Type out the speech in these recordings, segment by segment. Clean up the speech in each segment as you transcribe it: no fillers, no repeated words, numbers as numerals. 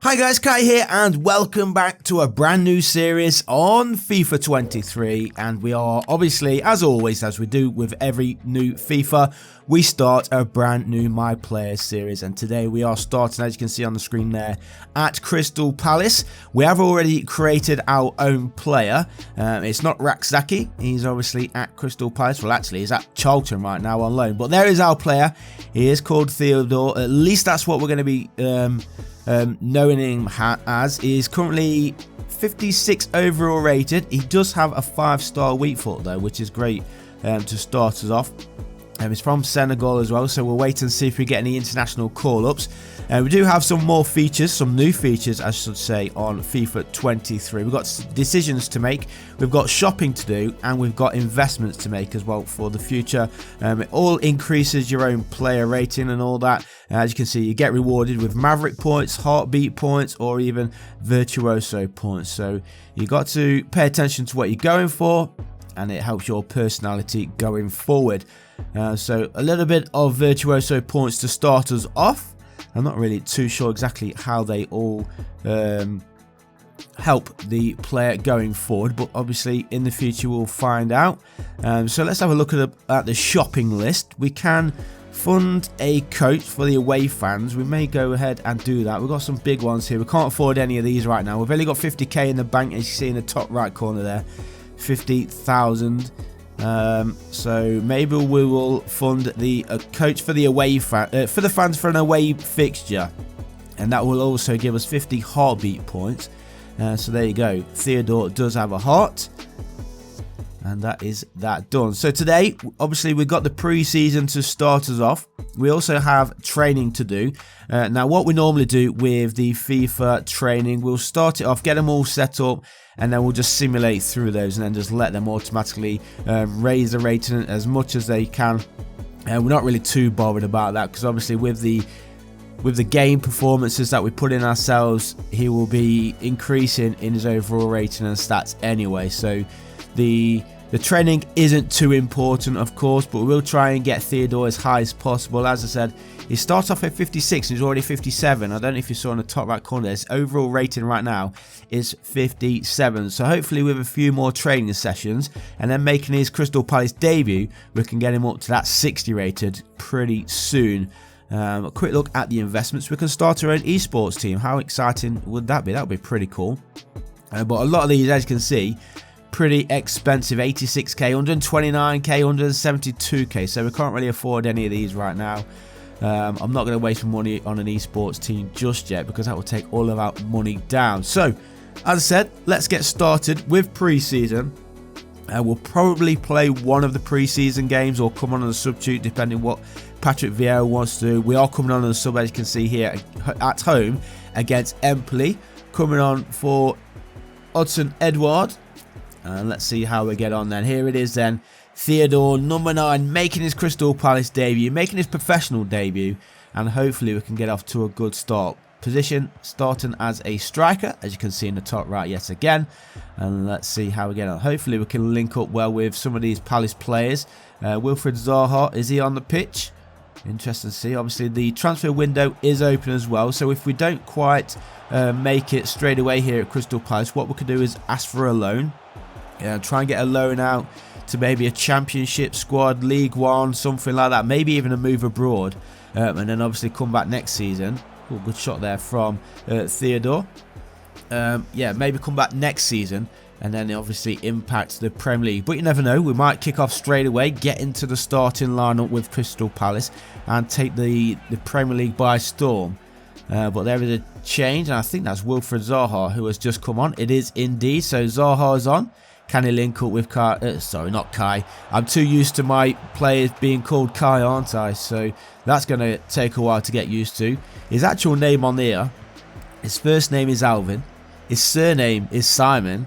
Hi guys, Kai here and welcome back to a brand new series on FIFA 23, and we are obviously, as always, as we do with every new FIFA, we start a brand new My Players series, and today we are starting, as you can see on the screen there, at Crystal Palace. We have already created our own player. It's not Rakzaki, he's obviously at Crystal Palace. Well, actually he's at Charlton right now on loan, but there is our player. He is called Theodore, at least that's what we're going to be knowing him as. He is currently 56 overall rated. He does have a 5-star weak foot though, which is great to start us off. He's from Senegal as well, so we'll wait and see if we get any international call-ups. We do have some more features, some new features I should say, on FIFA 23. We've got decisions to make, we've got shopping to do, and we've got investments to make as well for the future. It all increases your own player rating and all that. As you can see, you get rewarded with Maverick points, Heartbeat points, or even Virtuoso points. So you got to pay attention to what you're going for, and it helps your personality going forward. So a little bit of Virtuoso points to start us off. I'm not really too sure exactly how they all help the player going forward, but obviously in the future we'll find out. So let's have a look at the shopping list. We can fund a coach for the away fans. We may go ahead and do that. We've got some big ones here. We can't afford any of these right now. We've only got 50k in the bank, as you see in the top right corner there. 50,000. So maybe we will fund the coach for the away for the fans for an away fixture, and that will also give us 50 heartbeat points. So there you go. Theodore does have a heart, and that is that done. So today, obviously, we've got the pre-season to start us off. We also have training to do. Now, what we normally do with the FIFA training, we'll start it off, get them all set up, and then we'll just simulate through those and then just let them automatically raise the rating as much as they can. We're not really too bothered about that, because obviously with the game performances that we put in ourselves, he will be increasing in his overall rating and stats anyway. So the training isn't too important, of course, but we will try and get Theodore as high as possible. As I said, he starts off at 56 and he's already 57. I don't know if you saw in the top right corner, his overall rating right now is 57. So hopefully with a few more training sessions and then making his Crystal Palace debut, we can get him up to that 60 rated pretty soon. A quick look at the investments. We can start our own esports team. How exciting would that be? That would be pretty cool. But a lot of these, as you can see, pretty expensive. 86k, 129k, 172k. So we can't really afford any of these right now. I'm not going to waste money on an esports team just yet, because that will take all of our money down. So, as I said, let's get started with pre-season. We'll probably play one of the pre-season games or come on as a substitute, depending what Patrick Vieira wants to do. We are coming on as a sub, as you can see here, at home against Empoli. Coming on for Hudson Edward. And let's see how we get on then. Here it is then. Theodore, number 9, making his Crystal Palace debut, making his professional debut, and hopefully we can get off to a good start. Position starting as a striker, as you can see in the top right yet again, and let's see how we get on. Hopefully we can link up well with some of these Palace players. Wilfried Zaha, is he on the pitch? Interesting to see. Obviously the transfer window is open as well, so if we don't quite make it straight away here at Crystal Palace, what we can do is ask for a loan. Try and get a loan out to maybe a championship squad, League One, something like that. Maybe even a move abroad, and then obviously come back next season. Ooh, good shot there from Theodore. Yeah, maybe come back next season and then obviously impact the Premier League. But you never know, we might kick off straight away, get into the starting lineup with Crystal Palace and take the Premier League by storm. But there is a change, and I think that's Wilfried Zaha who has just come on. It is indeed. So Zaha is on. Can he link up with Kai? Sorry, not Kai. I'm too used to my players being called Kai, aren't I? So that's going to take a while to get used to. His actual name on there, his first name is Alvin. His surname is Simon.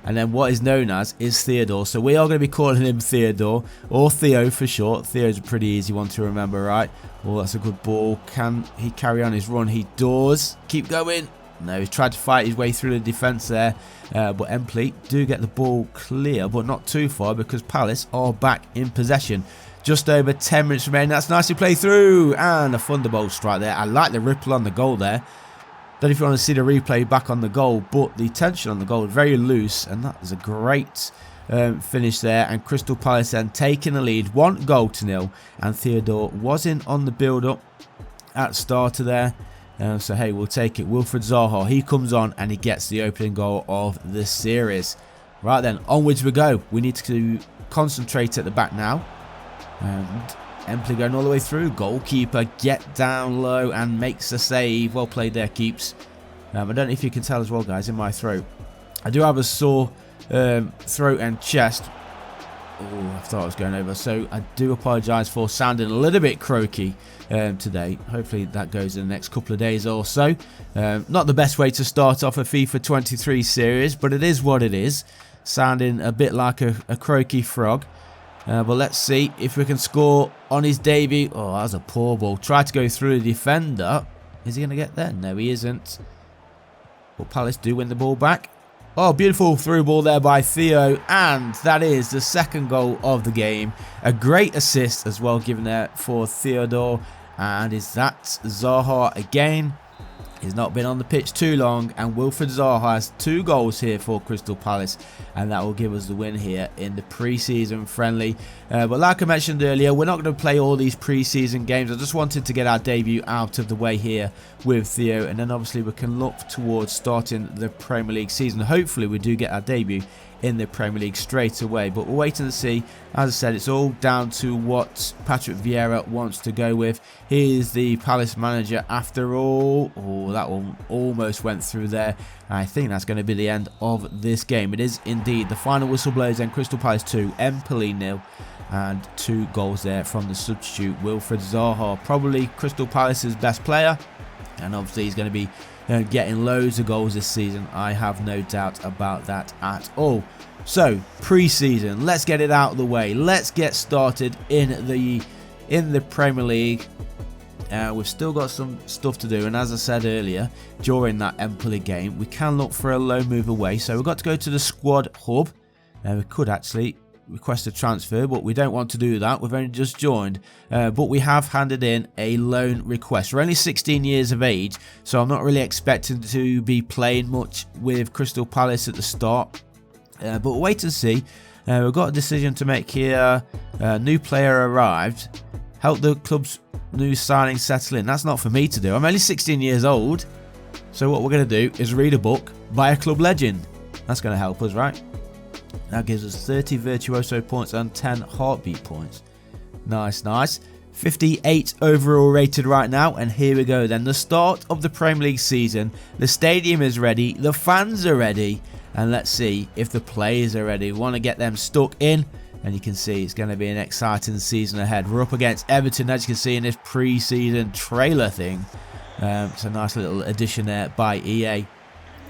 And then what is known as is Theodore. So we are going to be calling him Theodore, or Theo for short. Theo's a pretty easy one to remember, right? Oh, that's a good ball. Can he carry on his run? He does. Keep going. No, he's tried to fight his way through the defence there. But Empoli do get the ball clear, but not too far, because Palace are back in possession. Just over 10 minutes remaining. That's nicely played through. And a thunderbolt strike there. I like the ripple on the goal there. Don't know if you want to see the replay back on the goal, but the tension on the goal was very loose, and that is a great finish there. And Crystal Palace then taking the lead, 1-0, and Theodore was in on the build-up at starter there. So hey, we'll take it. Wilfried Zaha, he comes on and he gets the opening goal of the series. Right then, onwards we go. We need to concentrate at the back now. And Empoli going all the way through. Goalkeeper get down low and makes a save. Well played there, Keeps. I don't know if you can tell as well, guys, in my throat. I do have a sore throat and chest. Oh, I thought I was going over. So I do apologise for sounding a little bit croaky today. Hopefully that goes in the next couple of days or so. Not the best way to start off a FIFA 23 series, but it is what it is. Sounding a bit like a croaky frog. But let's see if we can score on his debut. Oh, that was a poor ball. Try to go through the defender. Is he going to get there? No, he isn't. But Palace do win the ball back. Oh, beautiful through ball there by Theo. And that is the second goal of the game. A great assist as well given there for Theodore. And is that Zaha again? He's not been on the pitch too long, and Wilfried Zaha has 2 goals here for Crystal Palace, and that will give us the win here in the pre-season friendly. But like I mentioned earlier, we're not going to play all these pre-season games. I just wanted to get our debut out of the way here with Theo, and then obviously we can look towards starting the Premier League season. Hopefully we do get our debut in the Premier League straight away, but we're waiting to see. As I said, it's all down to what Patrick Vieira wants to go with. He is the Palace manager after all. Oh, that one almost went through there. I think that's going to be the end of this game. It is indeed. The final whistle blows and Crystal Palace 2, Empoli 0, and 2 goals there from the substitute Wilfried Zaha, probably Crystal Palace's best player, and obviously he's going to be getting loads of goals this season. I have no doubt about that at all. So pre-season, let's get it out of the way. Let's get started in the Premier League. We've still got some stuff to do, and as I said earlier, during that Empoli game, we can look for a loan move away. So we've got to go to the squad hub. We could actually request a transfer, but we don't want to do that. We've only just joined, but we have handed in a loan request. We're only 16 years of age, so I'm not really expecting to be playing much with Crystal Palace at the start, but we'll wait and see. We've got a decision to make here. New player arrived. Help the club's new signing settle in. That's not for me to do. I'm only 16 years old, so what we're going to do is read a book by a club legend. That's going to help us, right? That gives us 30 Virtuoso points and 10 Heartbeat points. Nice, nice. 58 overall rated right now, and here we go then. The start of the Premier League season. The stadium is ready, the fans are ready, and let's see if the players are ready. We want to get them stuck in, and you can see it's going to be an exciting season ahead. We're up against Everton, as you can see in this pre-season trailer thing. It's a nice little addition there by EA.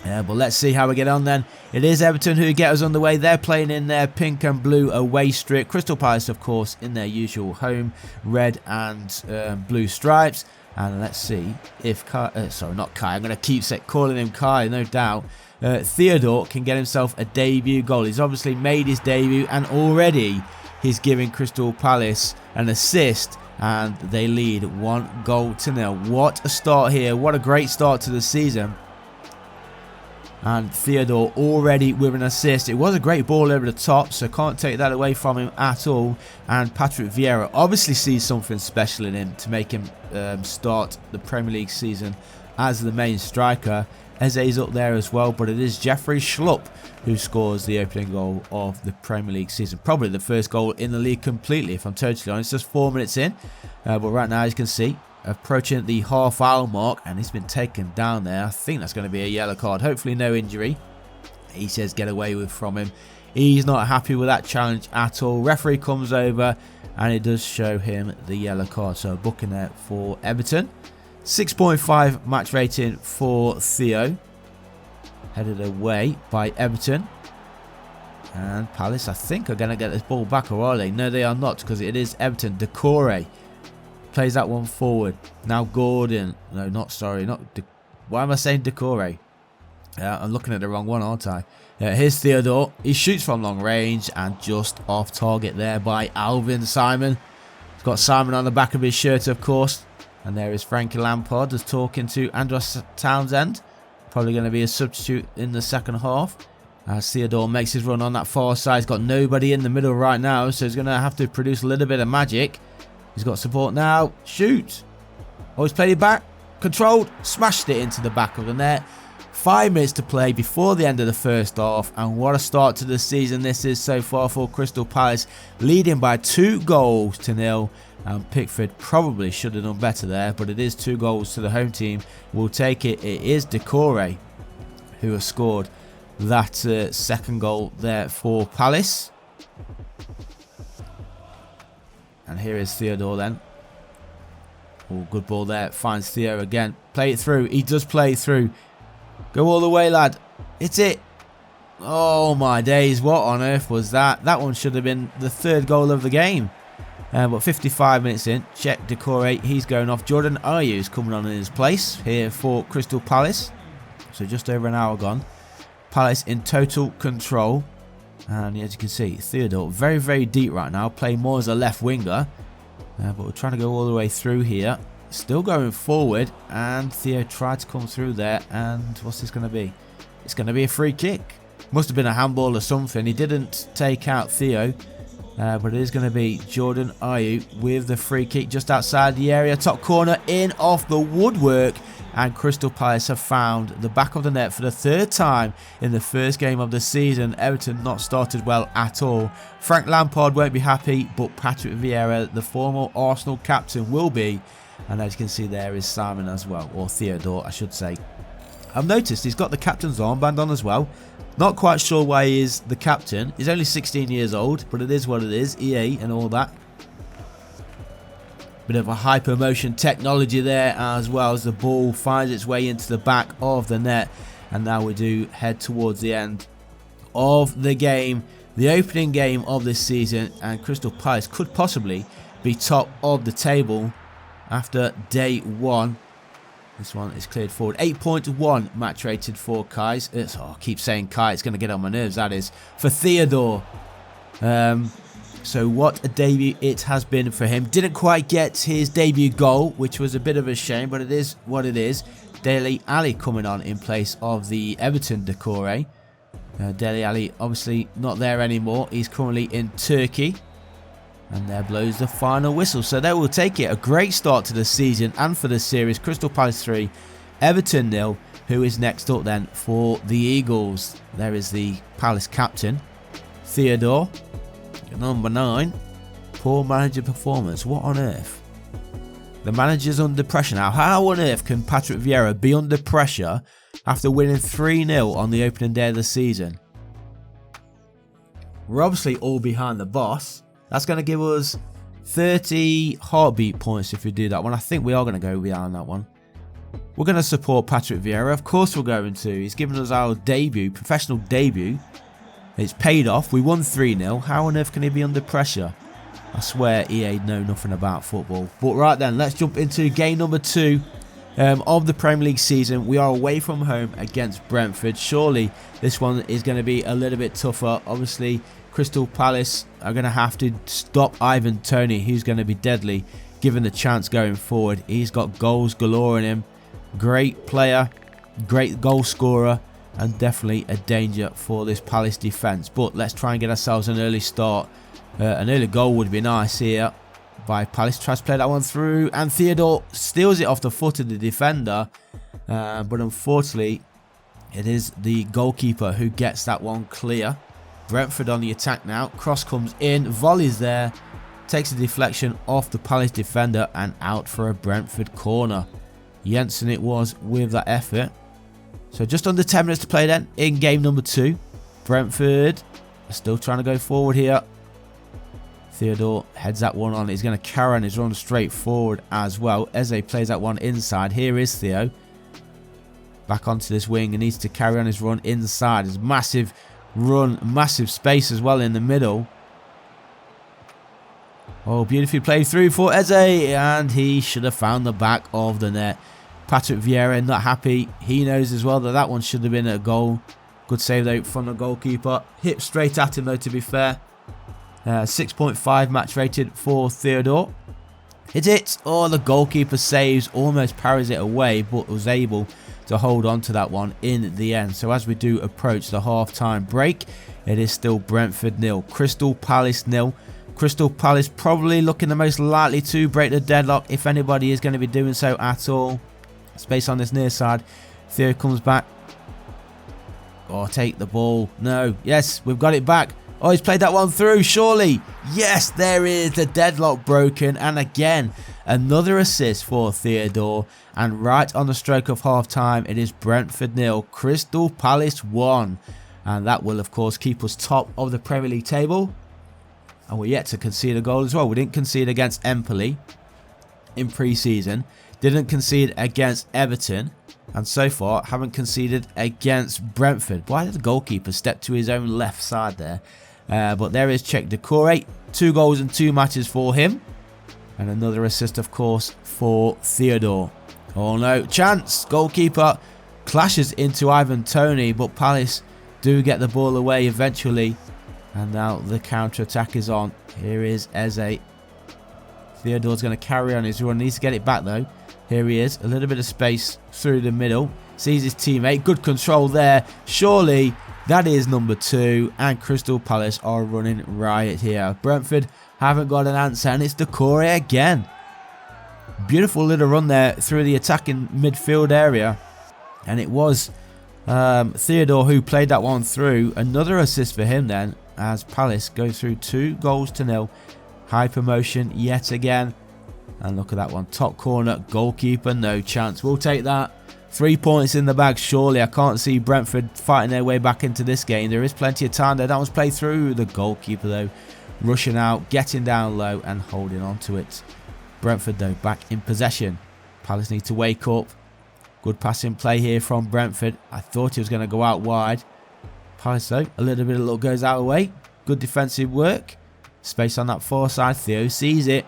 But let's see how we get on then. It is Everton who get us underway. They're playing in their pink and blue away strip. Crystal Palace, of course, in their usual home red and blue stripes. And let's see if Kai, sorry, not Kai. I'm going to keep calling him Kai, no doubt. Theodore can get himself a debut goal. He's obviously made his debut, and already he's giving Crystal Palace an assist. And they lead 1-0. What a start here. What a great start to the season. And Theodore already with an assist. It was a great ball over the top, so can't take that away from him at all. And Patrick Vieira obviously sees something special in him to make him start the Premier League season as the main striker. Eze's up there as well, but it is Jeffrey Schlupp who scores the opening goal of the Premier League season. Probably the first goal in the league completely, if I'm totally honest. Just 4 minutes in. But right now, as you can see, approaching the half-hour mark, and he's been taken down there. I think that's going to be a yellow card. Hopefully no injury. He says get away with from him. He's not happy with that challenge at all. Referee comes over, and it does show him the yellow card. So booking there for Everton. 6.5 match rating for Theo. Headed away by Everton. And Palace, I think, are going to get this ball back, or are they? No, they are not, because it is Everton. Decore plays that one forward. Now Gordon. No, not sorry. Why am I saying Decore? I'm looking at the wrong one, aren't I? Here's Theodore. He shoots from long range and just off target there by Alvin Simon. He's got Simon on the back of his shirt, of course. And there is Frankie Lampard just talking to Andros Townsend. Probably going to be a substitute in the second half. As Theodore makes his run on that far side. He's got nobody in the middle right now, so he's going to have to produce a little bit of magic. He's got support now. Shoot. Oh, he's played it back. Controlled. Smashed it into the back of the net. 5 minutes to play before the end of the first half. And what a start to the season this is so far for Crystal Palace. Leading by 2-0. And Pickford probably should have done better there. But it is 2 goals to the home team. We'll take it. It is Decore who has scored that second goal there for Palace. And here is Theodore then. Oh, good ball there. Finds Theo again. Play it through. He does play it through. Go all the way, lad. It's it. Oh, my days. What on earth was that? That one should have been the 3rd goal of the game. But 55 minutes in. Check Decore. He's going off. Jordan Ayew is coming on in his place here for Crystal Palace. So just over an hour gone. Palace in total control. And as you can see, Theodore very, very deep right now. Playing more as a left winger. But we're trying to go all the way through here. Still going forward. And Theo tried to come through there. And what's this going to be? It's going to be a free kick. Must have been a handball or something. He didn't take out Theo. But it is going to be Jordan Ayew with the free kick just outside the area. Top corner in off the woodwork. And Crystal Palace have found the back of the net for the 3rd time in the first game of the season. Everton not started well at all. Frank Lampard won't be happy, but Patrick Vieira, the former Arsenal captain, will be. And as you can see, there is Simon as well, or Theodore, I should say. I've noticed he's got the captain's armband on as well. Not quite sure why he is the captain. He's only 16 years old, but it is what it is. EA and all that. Bit of a hypermotion technology there as well as the ball finds its way into the back of the net. And now we do head towards the end of the game. The opening game of this season. And Crystal Palace could possibly be top of the table after day 1. This one is cleared forward. 8.1 match rated for Kai's. I keep saying Kai. It's going to get on my nerves, that is. For Theodore. So what a debut it has been for him. Didn't quite get his debut goal, which was a bit of a shame, but it is what it is. Dele Alli coming on in place of the Everton Decore. Dele Alli obviously not there anymore. He's currently in Turkey. And there blows the final whistle. So there we'll take it. A great start to the season and for the series. Crystal Palace 3, Everton 0. Who is next up then for the Eagles? There is the Palace captain, Theodore. Number 9. Poor manager performance. What on earth? The manager's under pressure now. How on earth can Patrick Vieira be under pressure after winning 3-0 on the opening day of the season? We're obviously all behind the boss. That's going to give us 30 heartbeat points if we do that one. I think we are going to go behind that one. We're going to support Patrick Vieira. Of course we're going to. He's given us our debut, professional debut. It's paid off. We won 3-0. How on earth can he be under pressure? I swear EA know nothing about football. But right then, let's jump into game number 2 of the Premier League season. We are away from home against Brentford. Surely this one is going to be a little bit tougher. Obviously, Crystal Palace are going to have to stop Ivan Toney, who's going to be deadly given the chance going forward. He's got goals galore in him. Great player, great goal scorer. And definitely a danger for this Palace defence. But let's try and get ourselves an early start. An early goal would be nice here by Palace. Tries to play that one through. And Theodore steals it off the foot of the defender. But unfortunately, it is the goalkeeper who gets that one clear. Brentford on the attack now. Cross comes in. Volleys there. Takes a deflection off the Palace defender. And out for a Brentford corner. Jensen it was with that effort. So just under 10 minutes to play then in game number 2. Brentford are still trying to go forward here. Theodore heads that one on. He's going to carry on his run straight forward as well. Eze plays that one inside. Here is Theo. Back onto this wing and needs to carry on his run inside. There's massive run, massive space as well in the middle. Oh, beautifully played through for Eze. And he should have found the back of the net. Patrick Vieira not happy. He knows as well that that one should have been a goal. Good save though from the goalkeeper. Hit straight at him though, to be fair. 6.5 match rated for Theodore. Hit it! Oh, the goalkeeper saves, almost parries it away, but was able to hold on to that one in the end. So as we do approach the half-time break, it is still Brentford 0, Crystal Palace 0. Crystal Palace probably looking the most likely to break the deadlock, if anybody is going to be doing so at all. Space on this near side. Theo comes back. Oh, take the ball. No. Yes, we've got it back. Oh, he's played that one through, surely. Yes, there is the deadlock broken. And again, another assist for Theodore. And right on the stroke of half-time, it is Brentford 0, Crystal Palace 1. And that will, of course, keep us top of the Premier League table. And we're yet to concede a goal as well. We didn't concede against Empoli in pre-season. Didn't concede against Everton. And so far, haven't conceded against Brentford. Why did the goalkeeper step to his own left side there? But there is Czech Decore. 2 goals in 2 matches for him. And another assist, of course, for Theodore. Oh no, chance. Goalkeeper clashes into Ivan Toney, but Palace do get the ball away eventually. And now the counter-attack is on. Here is Eze. Theodore's going to carry on his run. Needs to get it back though. Here he is. A little bit of space through the middle. Sees his teammate. Good control there. Surely that is number 2. And Crystal Palace are running riot here. Brentford haven't got an answer. And it's Decore again. Beautiful little run there through the attacking midfield area. And it was Theodore who played that one through. Another assist for him then, as Palace go through 2 goals to 0. High promotion yet again. And look at that one. Top corner. Goalkeeper. No chance. We'll take that. 3 points in the bag. Surely I can't see Brentford fighting their way back into this game. There is plenty of time there. That one's played through. The goalkeeper though, rushing out, getting down low and holding on to it. Brentford though back in possession. Palace need to wake up. Good passing play here from Brentford. I thought he was going to go out wide. Palace though, a little bit of luck goes out of the way. Good defensive work. Space on that far side. Theo sees it.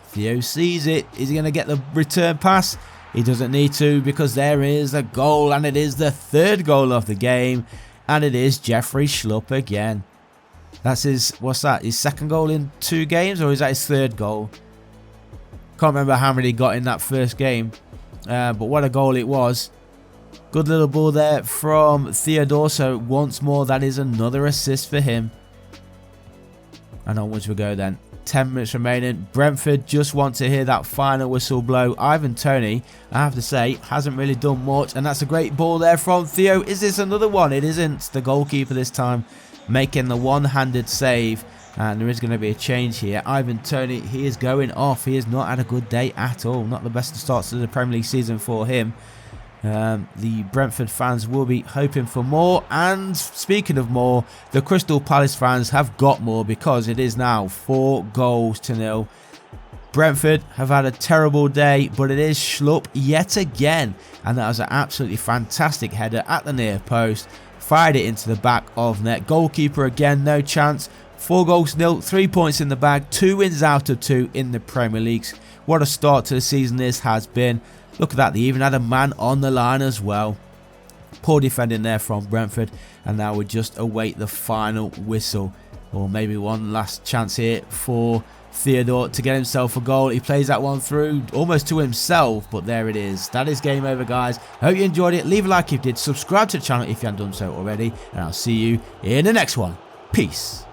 Theo sees it. Is he going to get the return pass? He doesn't need to, because there is a goal, and it is the 3rd goal of the game, and it is Jeffrey Schlupp again. That's his, what's that, his 2nd goal in 2 games, or is that his 3rd goal? Can't remember how many he got in that 1st game, but what a goal it was. Good little ball there from Theodore, so once more that is another assist for him. And onwards we go then. 10 minutes remaining. Brentford just want to hear that final whistle blow. Ivan Toney, I have to say, hasn't really done much. And that's a great ball there from Theo. Is this another one? It isn't. The goalkeeper this time making the one-handed save. And there is going to be a change here. Ivan Toney, he is going off. He has not had a good day at all. Not the best of starts to the Premier League season for him. The Brentford fans will be hoping for more, and speaking of more, the Crystal Palace fans have got more, because it is now 4 goals to 0. Brentford have had a terrible day, but it is Schlupp yet again, and that was an absolutely fantastic header at the near post, fired it into the back of net. Goalkeeper again, no chance. 4 goals to 0, 3 points in the bag, 2 wins out of 2 in the Premier League. What a start to the season this has been. Look at that, they even had a man on the line as well. Poor defending there from Brentford, and now we just await the final whistle. Or maybe one last chance here for Theodore to get himself a goal. He plays that one through almost to himself, but there it is. That is game over, guys. Hope you enjoyed it. Leave a like if you did. Subscribe to the channel if you haven't done so already, and I'll see you in the next one. Peace.